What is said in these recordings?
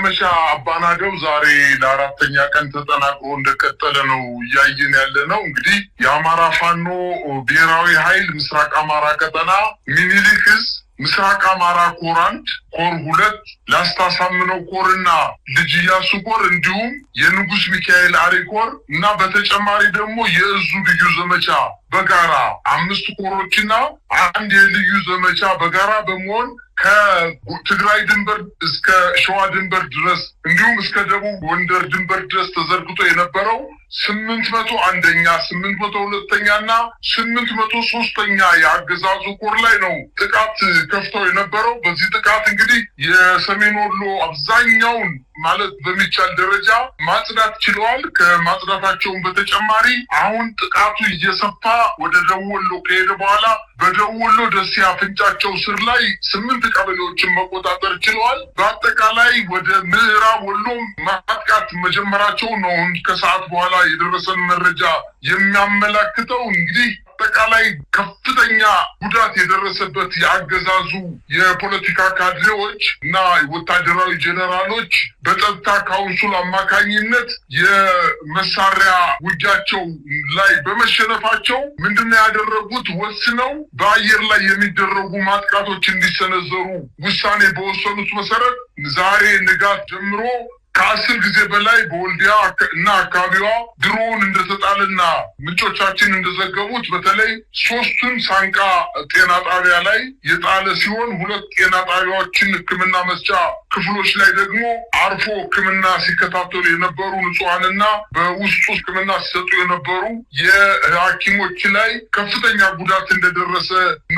ዘመቻ አባናደው ዛሬ ለአራተኛ ቀን ተጠናቅሮ እንደቀጠለ ነው እያየን ያለ ነው። እንግዲህ የአማራ ፋኖ ብሔራዊ ኃይል ምስራቅ አማራ ቀጠና ሚኒሊክ ዕዝ ምስራቅ አማራ ኮር 1 ኮር 2 ላስታ ሳምነው ኮርና ልጅ ኢያሱ ኮር እንዲሁም የንጉስ ሚካኤል አሪ ኮር እና በተጨማሪ ደግሞ የእዙ ልዩ ዘመቻ በጋራ 5 ኮሮችና አንድ የልዩ ዘመቻ በጋራ በመሆን ከትግራይ ድንበር እስከ ሸዋ ድንበር ድረስ እንዲሁም እስከ ደቡብ ጎንደር ድንበር ድረስ ተዘርግቶ የነበረው 801ኛ 802ኛና 803ኛ የአገዛዙ ኮር ላይ ነው ጥቃት ከፍተው የነበረው። በዚህ ጥቃት እንግዲህ የሰሜን ወሎ አብዛኛውን ማለት በሚቻል ደረጃ ማጽዳት ችለዋል። ከማጽዳታቸውን በተጨማሪ አሁን ጥቃቱ እየሰፋ ወደ ደቡብ ወሎ ከሄደ በኋላ በደቡብ ወሎ ደሴ አፍንጫቸው ስር ላይ 8 ቀበሌዎችን መቆጣጠር ችለዋል። በአጠቃላይ ወደ ምዕራብ ወሎ ማጥቃት መጀመራቸው ነው ከሰዓት በኋላ የደረሰን መረጃ የሚያመላክተው። እንግዲህ አጠቃላይ ከፍተኛ ጉዳት የደረሰበት የአገዛዙ የፖለቲካ ካድሬዎች እና ወታደራዊ ጄኔራሎች በጸጥታ ካውንስል አማካኝነት የመሳሪያ ውጊያቸው ላይ በመሸነፋቸው ምንድነው ያደረጉት? ወስነው በአየር ላይ የሚደረጉ ማጥቃቶች እንዲሰነዘሩ ውሳኔ በወሰኑት መሰረት ዛሬ ንጋት ጀምሮ ከ10 ጊዜ በላይ በወልዲያ እና አካባቢዋ ድሮን እንደተጣለና ምንጮቻችን እንደዘገቡት በተለይ 3ቱን ሳንቃ ጤና ጣቢያ ላይ የጣለ ሲሆን 2 ጤና ጣቢያዎችን ሕክምና መስጫ ክፍሎች ላይ ደግሞ አርፎ ሕክምና ሲከታተሉ የነበሩ ንጹሃንና በውስጡ ሕክምና ሲሰጡ የነበሩ የሐኪሞች ላይ ከፍተኛ ጉዳት እንደደረሰ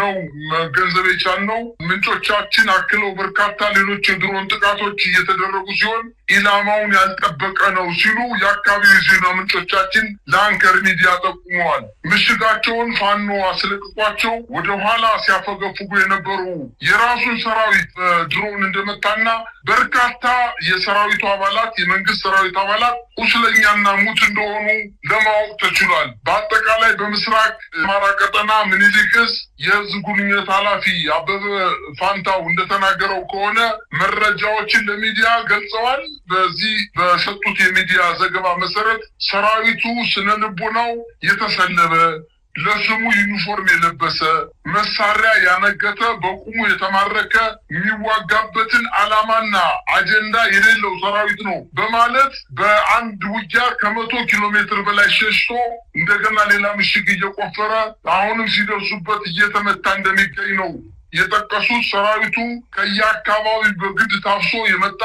ነው መገንዘብ የቻልነው። ምንጮቻችን አክለው በርካታ ሌሎች የድሮን ጥቃቶች እየተደረጉ ሲሆን ኢላማውን ያልጠበቀ ነው ሲሉ የአካባቢው ዜና ምንጮቻችን ለአንከር ሚዲያ ጠቁመዋል። ምሽጋቸውን ፋኖ አስለቅቋቸው ወደ ኋላ ሲያፈገፍጉ የነበሩ የራሱን ሰራዊት ድሮን እንደመታና በርካታ የሰራዊቱ አባላት የመንግስት ሰራዊት አባላት ቁስለኛና ሙት እንደሆኑ ለማወቅ ተችሏል። በአጠቃላይ በምስራቅ አማራ ቀጠና ሚኒሊክ ዕዝ የህዝብ ግንኙነት ኃላፊ አበበ ፋንታው እንደተናገረው ከሆነ መረጃዎችን ለሚዲያ ገልጸዋል። በዚህ በሰጡት የሚዲያ ዘገባ መሰረት ሰራዊቱ ስነልቦናው የተሰለበ ለስሙ ዩኒፎርም የለበሰ መሳሪያ ያነገተ በቁሙ የተማረከ የሚዋጋበትን ዓላማና አጀንዳ የሌለው ሰራዊት ነው በማለት በአንድ ውጊያ ከ100 ኪሎ ሜትር በላይ ሸሽቶ እንደገና ሌላ ምሽግ እየቆፈረ አሁንም ሲደርሱበት እየተመታ እንደሚገኝ ነው የጠቀሱት። ሰራዊቱ ከየአካባቢው በግድ ታፍሶ የመጣ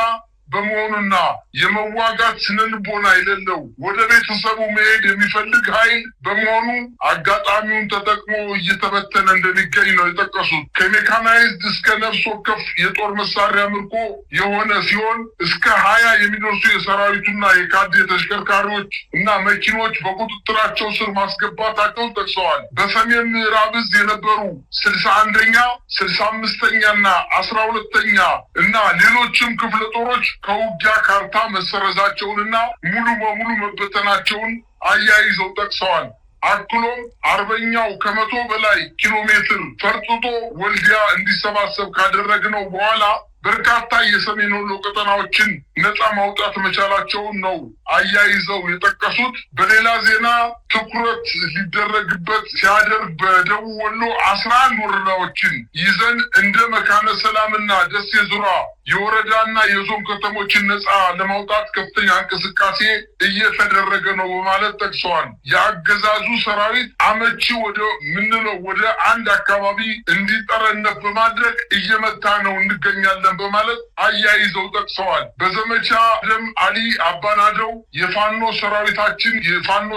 በመሆኑና የመዋጋት ስነልቦና የሌለው ወደ ቤተሰቡ መሄድ የሚፈልግ ኃይል በመሆኑ አጋጣሚውን ተጠቅሞ እየተበተነ እንደሚገኝ ነው የጠቀሱት። ከሜካናይዝድ እስከ ነፍስ ወከፍ የጦር መሳሪያ ምርኮ የሆነ ሲሆን እስከ 20 የሚደርሱ የሰራዊቱና የካድሬ ተሽከርካሪዎች እና መኪኖች በቁጥጥራቸው ስር ማስገባታቸውን ጠቅሰዋል። በሰሜን ምዕራብ ዕዝ የነበሩ 61ኛ 65ኛና 12ኛ እና ሌሎችም ክፍለ ጦሮች ከውጊያ ካርታ መሰረዛቸውንና ሙሉ በሙሉ መበተናቸውን አያይዘው ጠቅሰዋል። አክሎም አርበኛው ከ100 በላይ ኪሎ ሜትር ፈርጥጦ ወልዲያ እንዲሰባሰብ ካደረግነው በኋላ በርካታ የሰሜን ወሎ ቀጠናዎችን ነፃ ማውጣት መቻላቸውን ነው አያይዘው የጠቀሱት። በሌላ ዜና ትኩረት ሊደረግበት ሲያደርግ በደቡብ ወሎ 11 ወረዳዎችን ይዘን እንደ መካነ ሰላምና ደሴ ዙራ የወረዳና የዞን ከተሞችን ነፃ ለማውጣት ከፍተኛ እንቅስቃሴ እየተደረገ ነው በማለት ጠቅሰዋል። የአገዛዙ ሰራዊት አመቺ ወደ ምንለው ወደ አንድ አካባቢ እንዲጠረነፍ በማድረግ እየመታ ነው እንገኛለን በማለት አያይዘው ጠቅሰዋል። በዘመቻ ደም አሊ አባናደው የፋኖ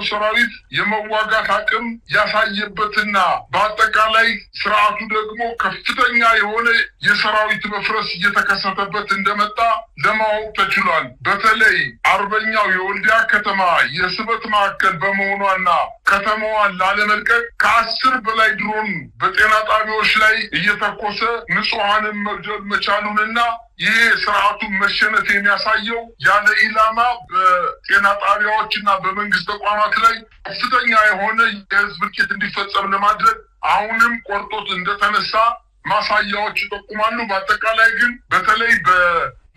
ሰራዊት የመዋጋት አቅም ያሳየበትና በአጠቃላይ ስርዓቱ ደግሞ ከፍተኛ የሆነ የሰራዊት መፍረስ እየተከሰተበት እንደመጣ ለማወቅ ተችሏል። በተለይ አርበኛው የወልዲያ ከተማ የስበት ማዕከል በመሆኗና ከተማዋን ላለመልቀቅ ከ10 በላይ ድሮን በጤና ጣቢያዎች ላይ እየተኮሰ ንጹሃንን መግደል መቻሉንና ይህ ስርዓቱን መሸነፍ የሚያሳየው ያለ ኢላማ በጤና ጣቢያዎችና በመንግስት ተቋማት ላይ ከፍተኛ የሆነ የህዝብ እልቂት እንዲፈጸም ለማድረግ አሁንም ቆርጦት እንደተነሳ ማሳያዎች ይጠቁማሉ። በአጠቃላይ ግን በተለይ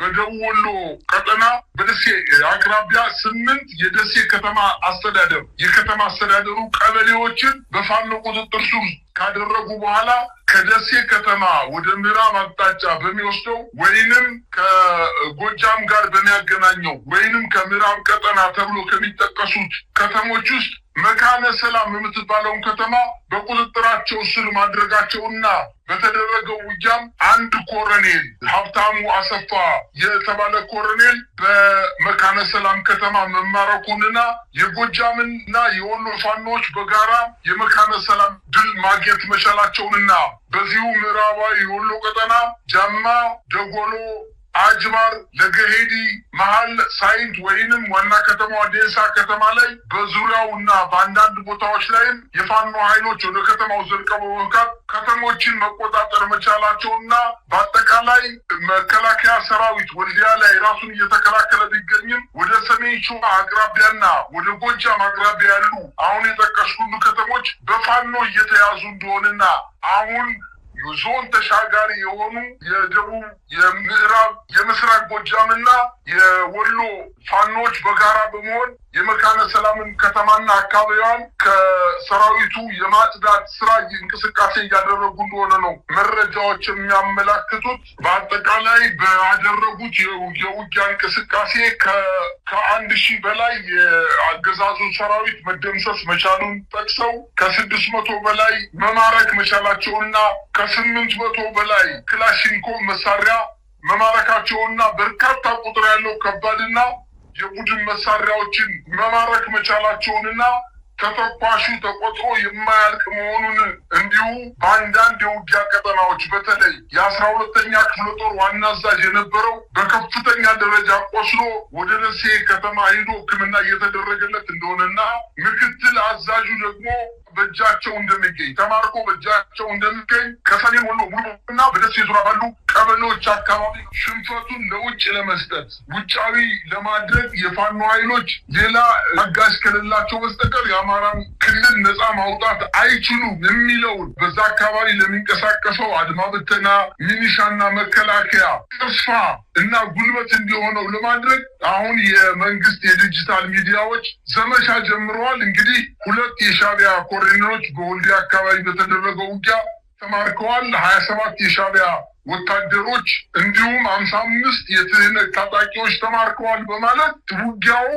በደቡብ ወሎ ቀጠና በደሴ አቅራቢያ 8 የደሴ ከተማ አስተዳደር የከተማ አስተዳደሩ ቀበሌዎችን በፋኖ ቁጥጥር ስር ካደረጉ በኋላ ከደሴ ከተማ ወደ ምዕራብ አቅጣጫ በሚወስደው ወይንም ከጎጃም ጋር በሚያገናኘው ወይንም ከምዕራብ ቀጠና ተብሎ ከሚጠቀሱት ከተሞች ውስጥ መካነ ሰላም የምትባለውን ከተማ በቁጥጥራቸው ስር ማድረጋቸውና በተደረገው ውጊያም አንድ ኮሎኔል ሀብታሙ አሰፋ የተባለ ኮሎኔል በመካነ ሰላም ከተማ መማረኩንና የጎጃምና የወሎ ፋኖች በጋራ የመካነ ሰላም ድል ማግኘት መቻላቸውንና በዚሁ ምዕራባዊ የወሎ ቀጠና ጃማ፣ ደጎሎ፣ አጅባር፣ ለገሄዲ፣ መሀል ሳይንት ወይንም ዋና ከተማ ዴሳ ከተማ ላይ በዙሪያውና በአንዳንድ ቦታዎች ላይም የፋኖ ኃይሎች ወደ ከተማው ዘልቀው በመግባት ከተሞችን መቆጣጠር መቻላቸውና በአጠቃላይ መከላከያ ሰራዊት ወልዲያ ላይ ራሱን እየተከላከለ ቢገኝም ወደ ሰሜን ሸዋ አቅራቢያና ወደ ጎጃም አቅራቢያ ያሉ አሁን የጠቀስኩት ከተሞች በፋኖ እየተያዙ እንደሆነና አሁን ዞን ተሻጋሪ የሆኑ የደቡብ፣ የምዕራብ፣ የምስራቅ ጎጃምና የወሎ ፋኖች በጋራ በመሆን የመካነ ሰላምን ከተማና አካባቢዋን ከሰራዊቱ የማጽዳት ስራ እንቅስቃሴ እያደረጉ እንደሆነ ነው መረጃዎች የሚያመላክቱት። በአጠቃላይ ባደረጉት የውጊያ እንቅስቃሴ ከ1000 በላይ የአገዛዙ ሰራዊት መደምሰስ መቻሉን ጠቅሰው ከ600 በላይ መማረክ መቻላቸውና ከ800 በላይ ክላሽንኮቭ መሳሪያ መማረካቸውና በርካታ ቁጥር ያለው ከባድና የቡድን መሳሪያዎችን መማረክ መቻላቸውንና ተተኳሹ ተቆጥሮ የማያልቅ መሆኑን እንዲሁ በአንዳንድ የውጊያ ቀጠናዎች በተለይ የ12ኛ ክፍለ ጦር ዋና አዛዥ የነበረው በከፍተኛ ደረጃ ቆስሎ ወደ ደሴ ከተማ ሄዶ ሕክምና እየተደረገለት እንደሆነና ምክትል አዛዡ ደግሞ በእጃቸው እንደሚገኝ ተማርኮ በእጃቸው እንደሚገኝ ከሰሜን ወሎ ሙሉና በደሴ ዙሪያ ባሉ ቀበሌዎች አካባቢ ሽንፈቱን ለውጭ ለመስጠት ውጫዊ ለማድረግ የፋኖ ኃይሎች ሌላ አጋዥ ከሌላቸው በስተቀር የአማራን ክልል ነፃ ማውጣት አይችሉም የሚለውን በዛ አካባቢ ለሚንቀሳቀሰው አድማ ብተና፣ ሚኒሻና መከላከያ ተስፋ እና ጉልበት እንዲሆነው ለማድረግ አሁን የመንግስት የዲጂታል ሚዲያዎች ዘመቻ ጀምረዋል። እንግዲህ 2 የሻዕቢያ ኮሎኔሎች በወልዲያ አካባቢ በተደረገው ውጊያ ተማርከዋል። 27 የሻዕቢያ ወታደሮች እንዲሁም 55 የትህነት ታጣቂዎች ተማርከዋል በማለት ውጊያው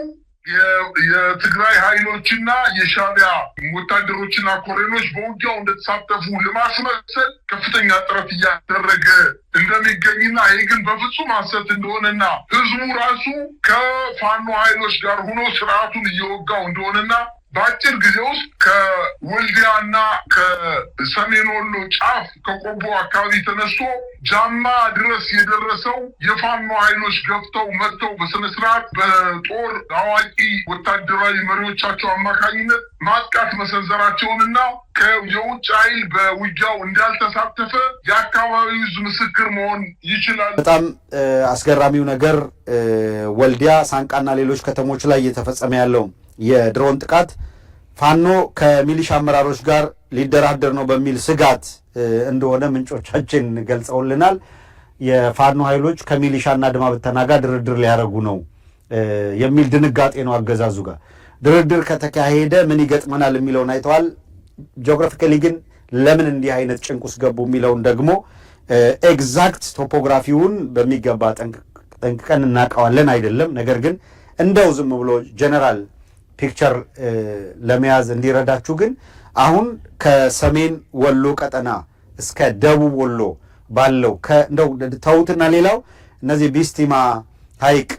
የትግራይ ኃይሎችና የሻዕቢያ ወታደሮችና ኮሎኔሎች በውጊያው እንደተሳተፉ ለማስመሰል ከፍተኛ ጥረት እያደረገ እንደሚገኝና ይህ ግን በፍጹም ሐሰት እንደሆነና ህዝቡ ራሱ ከፋኖ ኃይሎች ጋር ሆኖ ስርዓቱን እየወጋው እንደሆነና በአጭር ጊዜ ውስጥ ከወልዲያና ከሰሜን ወሎ ጫፍ ከቆቦ አካባቢ ተነስቶ ጃማ ድረስ የደረሰው የፋኖ ኃይሎች ገብተው መጥተው በስነስርዓት በጦር አዋቂ ወታደራዊ መሪዎቻቸው አማካኝነት ማጥቃት መሰንዘራቸውንና የውጭ ኃይል በውጊያው እንዳልተሳተፈ የአካባቢው ህዝብ ምስክር መሆን ይችላል። በጣም አስገራሚው ነገር ወልዲያ፣ ሳንቃና ሌሎች ከተሞች ላይ እየተፈጸመ ያለው የድሮን ጥቃት ፋኖ ከሚሊሻ አመራሮች ጋር ሊደራደር ነው በሚል ስጋት እንደሆነ ምንጮቻችን ገልጸውልናል። የፋኖ ኃይሎች ከሚሊሻና አድማ ብተና ጋር ድርድር ሊያደርጉ ነው የሚል ድንጋጤ ነው አገዛዙ ጋር። ድርድር ከተካሄደ ምን ይገጥመናል የሚለውን አይተዋል። ጂኦግራፊካሊ ግን ለምን እንዲህ አይነት ጭንቅ ውስጥ ገቡ የሚለውን ደግሞ ኤግዛክት ቶፖግራፊውን በሚገባ ጠንቅቀን እናውቀዋለን አይደለም። ነገር ግን እንደው ዝም ብሎ ጀነራል ፒክቸር ለመያዝ እንዲረዳችሁ ግን አሁን ከሰሜን ወሎ ቀጠና እስከ ደቡብ ወሎ ባለው እንደው ተውትና ሌላው እነዚህ ቢስቲማ፣ ሐይቅ፣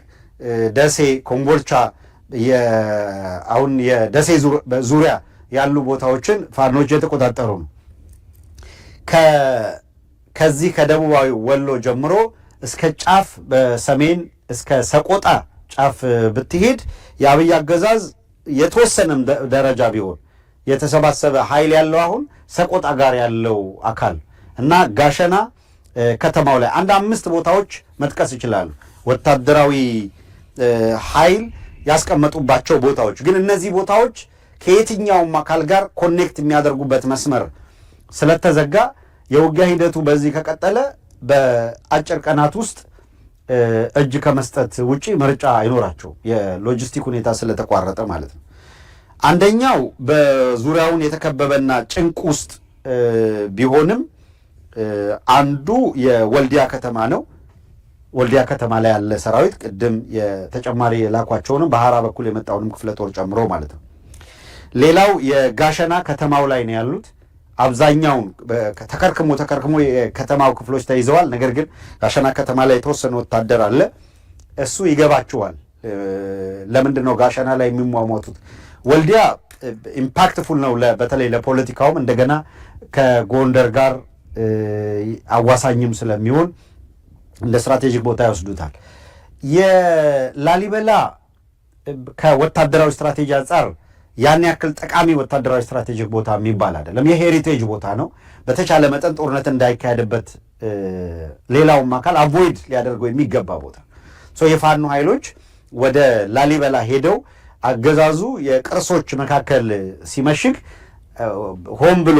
ደሴ፣ ኮምቦልቻ አሁን የደሴ ዙሪያ ያሉ ቦታዎችን ፋኖች የተቆጣጠሩ ነው። ከዚህ ከደቡባዊ ወሎ ጀምሮ እስከ ጫፍ በሰሜን እስከ ሰቆጣ ጫፍ ብትሄድ የአብይ አገዛዝ የተወሰነም ደረጃ ቢሆን የተሰባሰበ ኃይል ያለው አሁን ሰቆጣ ጋር ያለው አካል እና ጋሸና ከተማው ላይ 5 ቦታዎች መጥቀስ ይችላሉ። ወታደራዊ ኃይል ያስቀመጡባቸው ቦታዎች ግን እነዚህ ቦታዎች ከየትኛውም አካል ጋር ኮኔክት የሚያደርጉበት መስመር ስለተዘጋ የውጊያ ሂደቱ በዚህ ከቀጠለ በአጭር ቀናት ውስጥ እጅ ከመስጠት ውጪ ምርጫ አይኖራቸው የሎጂስቲክ ሁኔታ ስለተቋረጠ ማለት ነው። አንደኛው በዙሪያውን የተከበበና ጭንቅ ውስጥ ቢሆንም አንዱ የወልዲያ ከተማ ነው። ወልዲያ ከተማ ላይ ያለ ሰራዊት ቅድም የተጨማሪ የላኳቸውንም በሐራ በኩል የመጣውንም ክፍለ ጦር ጨምሮ ማለት ነው። ሌላው የጋሸና ከተማው ላይ ነው ያሉት። አብዛኛውን ተከርክሞ የከተማው ክፍሎች ተይዘዋል። ነገር ግን ጋሸና ከተማ ላይ የተወሰነ ወታደር አለ። እሱ ይገባቸዋል። ለምንድን ነው ጋሸና ላይ የሚሟሟቱት? ወልዲያ ኢምፓክትፉል ነው፣ በተለይ ለፖለቲካውም እንደገና ከጎንደር ጋር አዋሳኝም ስለሚሆን እንደ ስትራቴጂክ ቦታ ይወስዱታል። የላሊበላ ከወታደራዊ ስትራቴጂ አንጻር ያን ያክል ጠቃሚ ወታደራዊ ስትራቴጂክ ቦታ የሚባል አይደለም። የሄሪቴጅ ቦታ ነው። በተቻለ መጠን ጦርነት እንዳይካሄድበት ሌላውም አካል አቮይድ ሊያደርገው የሚገባ ቦታ። የፋኖ ኃይሎች ወደ ላሊበላ ሄደው አገዛዙ የቅርሶች መካከል ሲመሽግ ሆን ብሎ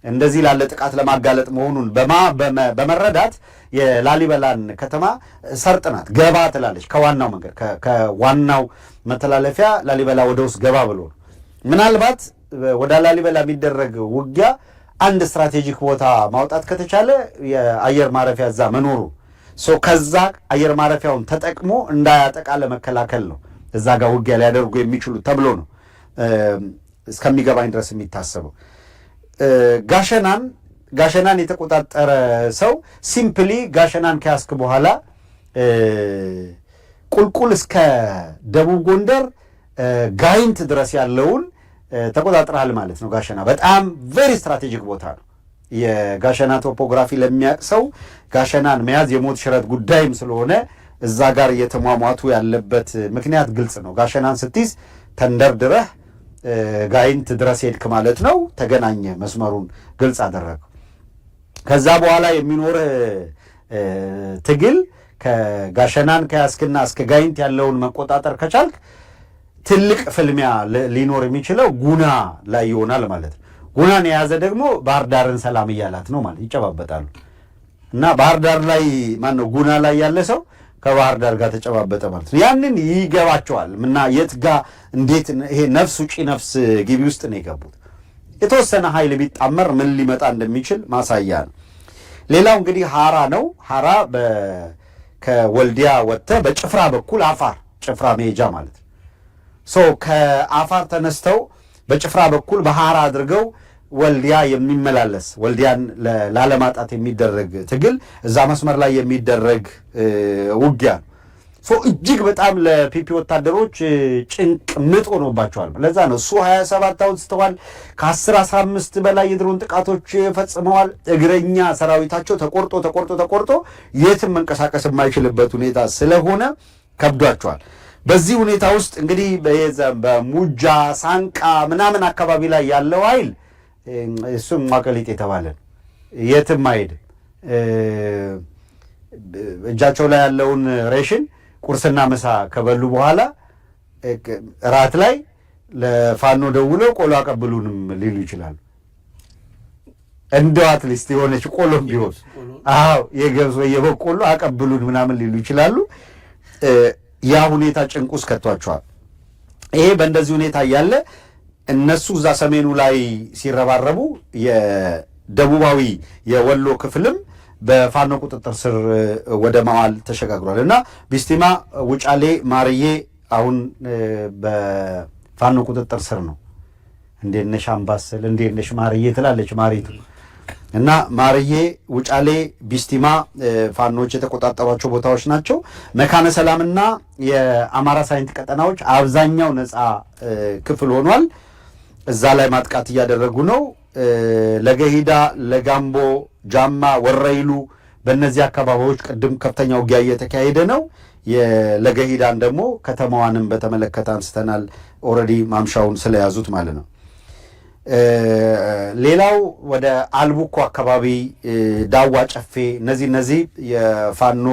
እንደዚህ ላለ ጥቃት ለማጋለጥ መሆኑን በመረዳት የላሊበላን ከተማ ሰርጥ ናት ገባ ትላለች። ከዋናው መንገድ ከዋናው መተላለፊያ ላሊበላ ወደ ውስጥ ገባ ብሎ ነው። ምናልባት ወደ ላሊበላ የሚደረግ ውጊያ አንድ ስትራቴጂክ ቦታ ማውጣት ከተቻለ የአየር ማረፊያ እዛ መኖሩ ከዛ አየር ማረፊያውን ተጠቅሞ እንዳያጠቃ ለመከላከል ነው እዛ ጋር ውጊያ ሊያደርጉ የሚችሉ ተብሎ ነው እስከሚገባኝ ድረስ የሚታሰበው። ጋሸናን የተቆጣጠረ ሰው ሲምፕሊ ጋሸናን ከያዝክ በኋላ ቁልቁል እስከ ደቡብ ጎንደር ጋይንት ድረስ ያለውን ተቆጣጥረሃል ማለት ነው። ጋሸና በጣም ቬሪ ስትራቴጂክ ቦታ ነው። የጋሸና ቶፖግራፊ ለሚያውቅ ሰው ጋሸናን መያዝ የሞት ሽረት ጉዳይም ስለሆነ እዛ ጋር እየተሟሟቱ ያለበት ምክንያት ግልጽ ነው። ጋሸናን ስትይዝ ተንደርድረህ ጋይንት ድረስ ሄድክ ማለት ነው። ተገናኘ፣ መስመሩን ግልጽ አደረገው። ከዛ በኋላ የሚኖርህ ትግል ከጋሸናን ከያዝክና እስከ ጋይንት ያለውን መቆጣጠር ከቻልክ ትልቅ ፍልሚያ ሊኖር የሚችለው ጉና ላይ ይሆናል ማለት ነው። ጉናን የያዘ ደግሞ ባህር ዳርን ሰላም እያላት ነው ማለት ይጨባበጣሉ። እና ባህር ዳር ላይ ማነው ጉና ላይ ያለ ሰው ከባህር ዳር ጋር ተጨባበጠ ማለት ነው። ያንን ይገባቸዋል እና የት ጋር እንዴት ይሄ ነፍስ ውጪ ነፍስ ግቢ ውስጥ ነው የገቡት። የተወሰነ ኃይል ቢጣመር ምን ሊመጣ እንደሚችል ማሳያ ነው። ሌላው እንግዲህ ሐራ ነው። ሐራ ከወልዲያ ወጥተህ በጭፍራ በኩል አፋር ጭፍራ መሄጃ ማለት ነው። ከአፋር ተነስተው በጭፍራ በኩል በሐራ አድርገው ወልዲያ የሚመላለስ ወልዲያን ላለማጣት የሚደረግ ትግል እዛ መስመር ላይ የሚደረግ ውጊያ ነው። እጅግ በጣም ለፒፒ ወታደሮች ጭንቅ ምጥ ሆኖባቸዋል። ለዛ ነው እሱ 27 አውጥተዋል። ከ10-15 በላይ የድሮን ጥቃቶች ፈጽመዋል። እግረኛ ሰራዊታቸው ተቆርጦ የትም መንቀሳቀስ የማይችልበት ሁኔታ ስለሆነ ከብዷቸዋል። በዚህ ሁኔታ ውስጥ እንግዲህ በሙጃ ሳንቃ ምናምን አካባቢ ላይ ያለው ኃይል እሱም ማቀሊጥ የተባለ የትም አይሄድም። እጃቸው ላይ ያለውን ሬሽን ቁርስና ምሳ ከበሉ በኋላ ራት ላይ ለፋኖ ደውለው ቆሎ አቀብሉንም ሊሉ ይችላሉ። እንደው አትሊስት የሆነች ቆሎም ቢሆን የገብስ ወይ የበቆሎ አቀብሉን ምናምን ሊሉ ይችላሉ። ያ ሁኔታ ጭንቅ ውስጥ ከቷቸዋል። ይሄ በእንደዚህ ሁኔታ እያለ እነሱ እዛ ሰሜኑ ላይ ሲረባረቡ የደቡባዊ የወሎ ክፍልም በፋኖ ቁጥጥር ስር ወደ ማዋል ተሸጋግሯል እና ቢስቲማ፣ ውጫሌ፣ ማርዬ አሁን በፋኖ ቁጥጥር ስር ነው። እንዴት ነሽ አምባሰል፣ እንዴት ነሽ ማርዬ ትላለች ማሪቱ እና ማርዬ፣ ውጫሌ፣ ቢስቲማ ፋኖች የተቆጣጠሯቸው ቦታዎች ናቸው። መካነ ሰላምና የአማራ ሳይንት ቀጠናዎች አብዛኛው ነፃ ክፍል ሆኗል። እዛ ላይ ማጥቃት እያደረጉ ነው። ለገሂዳ፣ ለጋምቦ፣ ጃማ፣ ወረይሉ በእነዚህ አካባቢዎች ቅድም ከፍተኛ ውጊያ እየተካሄደ ነው። የለገሂዳን ደግሞ ከተማዋንም በተመለከተ አንስተናል። ኦልሬዲ ማምሻውን ስለያዙት ማለት ነው። ሌላው ወደ አልቡኮ አካባቢ፣ ዳዋ ጨፌ፣ እነዚህ የፋኖ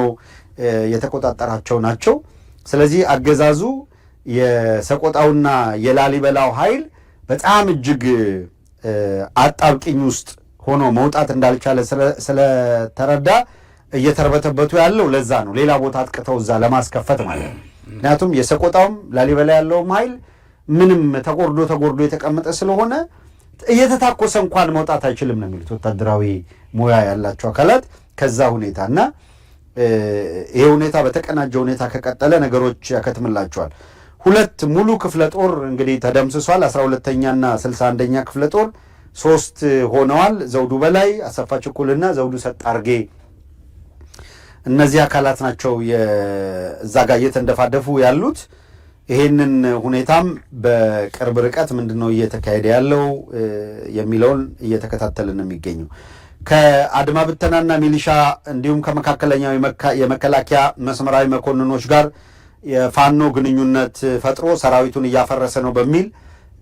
የተቆጣጠራቸው ናቸው። ስለዚህ አገዛዙ የሰቆጣውና የላሊበላው ኃይል በጣም እጅግ አጣብቂኝ ውስጥ ሆኖ መውጣት እንዳልቻለ ስለተረዳ እየተርበተበቱ ያለው ለዛ ነው። ሌላ ቦታ አጥቅተው እዛ ለማስከፈት ማለት ነው። ምክንያቱም የሰቆጣውም ላሊበላ ያለውም ኃይል ምንም ተጎርዶ የተቀመጠ ስለሆነ እየተታኮሰ እንኳን መውጣት አይችልም ነው የሚሉት ወታደራዊ ሙያ ያላቸው አካላት። ከዛ ሁኔታ እና ይሄ ሁኔታ በተቀናጀ ሁኔታ ከቀጠለ ነገሮች ያከትምላቸዋል። 2 ሙሉ ክፍለ ጦር እንግዲህ ተደምስሷል። 12ኛና 61ኛ ክፍለ ጦር 3 ሆነዋል። ዘውዱ በላይ፣ አሰፋ ችኩልና ዘውዱ ሰጣርጌ እነዚህ አካላት ናቸው እዛ ጋር እየተንደፋደፉ ያሉት። ይሄንን ሁኔታም በቅርብ ርቀት ምንድነው እየተካሄደ ያለው የሚለውን እየተከታተልን የሚገኘው ከአድማ ብተናና ሚሊሻ እንዲሁም ከመካከለኛው የመከላከያ መስመራዊ መኮንኖች ጋር የፋኖ ግንኙነት ፈጥሮ ሰራዊቱን እያፈረሰ ነው በሚል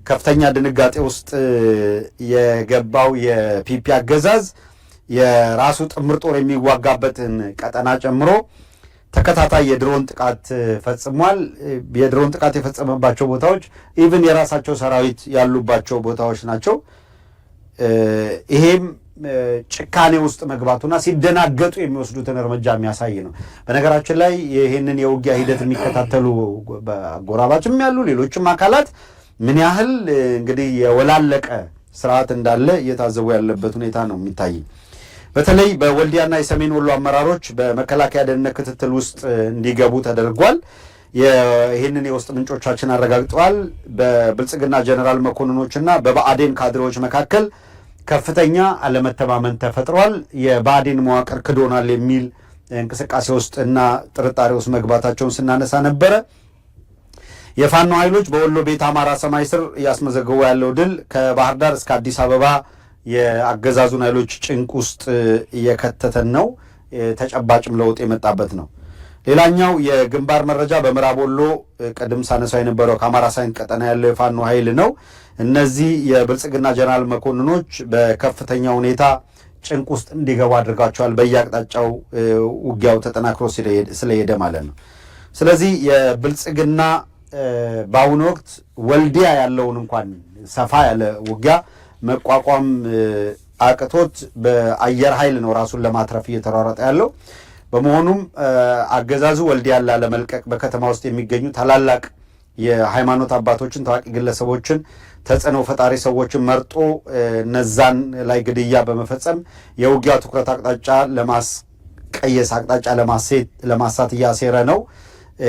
ከፍተኛ ድንጋጤ ውስጥ የገባው የፒፒ አገዛዝ የራሱ ጥምር ጦር የሚዋጋበትን ቀጠና ጨምሮ ተከታታይ የድሮን ጥቃት ፈጽሟል። የድሮን ጥቃት የፈጸመባቸው ቦታዎች ኢቭን የራሳቸው ሰራዊት ያሉባቸው ቦታዎች ናቸው። ይሄም ጭካኔ ውስጥ መግባቱና ሲደናገጡ የሚወስዱትን እርምጃ የሚያሳይ ነው። በነገራችን ላይ ይህንን የውጊያ ሂደት የሚከታተሉ በአጎራባችም ያሉ ሌሎችም አካላት ምን ያህል እንግዲህ የወላለቀ ስርዓት እንዳለ እየታዘቡ ያለበት ሁኔታ ነው የሚታይ። በተለይ በወልዲያና የሰሜን ወሎ አመራሮች በመከላከያ ደህንነት ክትትል ውስጥ እንዲገቡ ተደርጓል። ይህንን የውስጥ ምንጮቻችን አረጋግጠዋል። በብልጽግና ጀነራል መኮንኖችና በብአዴን ካድሬዎች መካከል ከፍተኛ አለመተማመን ተፈጥሯል። የብአዴን መዋቅር ክዶናል የሚል እንቅስቃሴ ውስጥ እና ጥርጣሬ ውስጥ መግባታቸውን ስናነሳ ነበረ። የፋኖ ኃይሎች በወሎ ቤት አማራ ሰማይ ስር እያስመዘገቡ ያለው ድል ከባህር ዳር እስከ አዲስ አበባ የአገዛዙን ኃይሎች ጭንቅ ውስጥ እየከተተን ነው። ተጨባጭም ለውጥ የመጣበት ነው። ሌላኛው የግንባር መረጃ በምዕራብ ወሎ ቀደም ሳነሳው የነበረው ከአማራ ሳይንት ቀጠና ያለው የፋኖ ኃይል ነው። እነዚህ የብልጽግና ጀነራል መኮንኖች በከፍተኛ ሁኔታ ጭንቅ ውስጥ እንዲገቡ አድርጋቸዋል። በየአቅጣጫው ውጊያው ተጠናክሮ ስለሄደ ማለት ነው። ስለዚህ የብልጽግና በአሁኑ ወቅት ወልዲያ ያለውን እንኳን ሰፋ ያለ ውጊያ መቋቋም አቅቶት በአየር ኃይል ነው ራሱን ለማትረፍ እየተሯሯጠ ያለው። በመሆኑም አገዛዙ ወልዲያን ላለመልቀቅ በከተማ ውስጥ የሚገኙ ታላላቅ የሃይማኖት አባቶችን፣ ታዋቂ ግለሰቦችን፣ ተጽዕኖ ፈጣሪ ሰዎችን መርጦ እነዛን ላይ ግድያ በመፈጸም የውጊያ ትኩረት አቅጣጫ ለማስቀየስ አቅጣጫ ለማሳት እያሴረ ነው።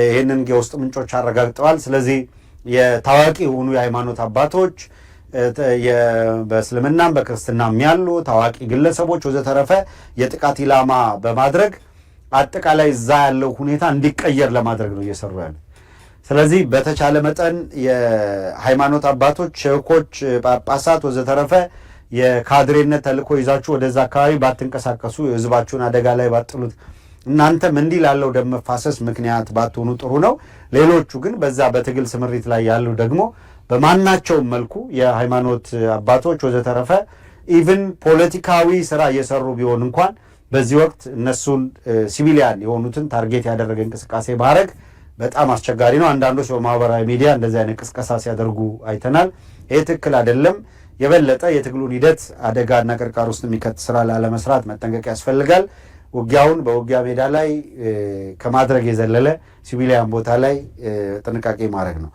ይህንን የውስጥ ምንጮች አረጋግጠዋል። ስለዚህ የታዋቂ የሆኑ የሃይማኖት አባቶች በእስልምናም በክርስትናም ያሉ ታዋቂ ግለሰቦች ወዘተረፈ የጥቃት ኢላማ በማድረግ አጠቃላይ እዛ ያለው ሁኔታ እንዲቀየር ለማድረግ ነው እየሰሩ ያሉ። ስለዚህ በተቻለ መጠን የሃይማኖት አባቶች፣ ሼኮች፣ ጳጳሳት ወዘተረፈ የካድሬነት ተልእኮ ይዛችሁ ወደዛ አካባቢ ባትንቀሳቀሱ፣ የህዝባችሁን አደጋ ላይ ባጥሉት፣ እናንተም እንዲህ ላለው ደም መፋሰስ ምክንያት ባትሆኑ ጥሩ ነው። ሌሎቹ ግን በዛ በትግል ስምሪት ላይ ያሉ ደግሞ በማናቸውም መልኩ የሃይማኖት አባቶች ወዘተረፈ ኢቭን ፖለቲካዊ ስራ እየሰሩ ቢሆን እንኳን በዚህ ወቅት እነሱን ሲቪሊያን የሆኑትን ታርጌት ያደረገ እንቅስቃሴ ማድረግ በጣም አስቸጋሪ ነው። አንዳንዶች በማህበራዊ ሚዲያ እንደዚህ አይነት ቅስቀሳ ሲያደርጉ አይተናል። ይህ ትክክል አይደለም። የበለጠ የትግሉን ሂደት አደጋና ቅርቃር ውስጥ የሚከት ስራ ላለመስራት መጠንቀቅ ያስፈልጋል። ውጊያውን በውጊያ ሜዳ ላይ ከማድረግ የዘለለ ሲቪሊያን ቦታ ላይ ጥንቃቄ ማድረግ ነው።